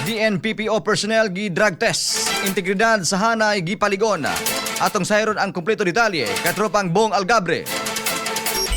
DNPPO personnel gi drug test. Integridad sa hanay gi paligon. Atong sayron ang kumpleto detalye katropang Bong Algabre.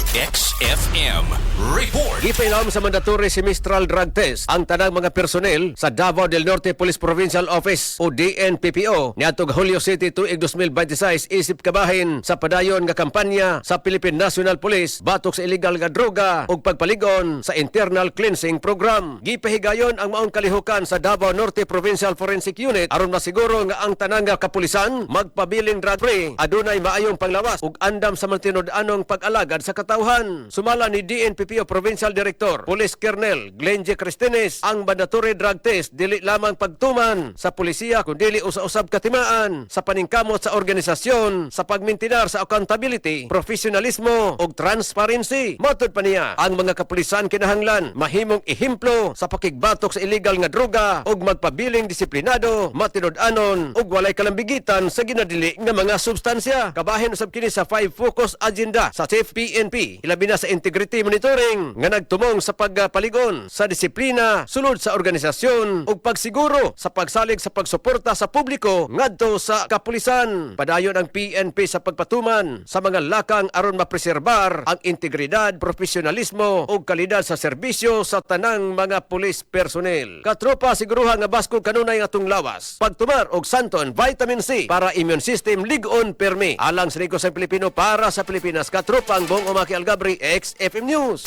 XFM Report. Gipailam sa mandatory semestral drug test ang tanang mga personel sa Davao del Norte Police Provincial Office o DNPPO niadtong Hulyo City tuig 2026 isip kabahin sa padayon nga kampanya sa Philippine National Police batok sa illegal nga droga ug pagpaligon sa internal cleansing program. Gipahigayon ang maong kalihukan sa Davao Norte Provincial Forensic Unit aron masiguro nga ang tanang nga kapulisan magpabiling drug free, adunay maayong panglawas ug andam sa mantinud-anong pag-alagad sa katawhan. Sumala ni DNPPO Provincial Director Police Colonel Glenje Cristines, ang mandatory drug test dili lamang pagtuman sa pulisya kundi usa-usab katimaan sa paningkamot sa organisasyon sa pagmintinar sa accountability, professionalismo ug transparency. Matod pa niya, ang mga kapulisan kinahanglan mahimong ehemplo sa pakigbatok sa illegal nga droga ug magpabiling disiplinado, matinud-anon ug walay kalambigitan sa ginadili nga mga substansya. Kabahin usab kini sa 5 focus agenda sa Chief PNP, ilabi na sa integrity monitoring nga nagtumong sa pagpaligon sa disiplina sulod sa organisasyon ug pagsiguro sa pagsalig sa pagsuporta sa publiko ngadto sa kapulisan. Padayon ang PNP sa pagpatuman sa mga lakang aron mapreserbar ang integridad, profesionalismo ug kalidad sa serbisyo sa tanang mga pulis personnel. Katropa, siguruha nga baskog kanunay nga atong lawas, pagtumar og santon vitamin C para immune system lig-on permi. Alang sa Negosyo Pilipino para sa Pilipinas, katropa ang Bong Omaki Algabre, XFM News.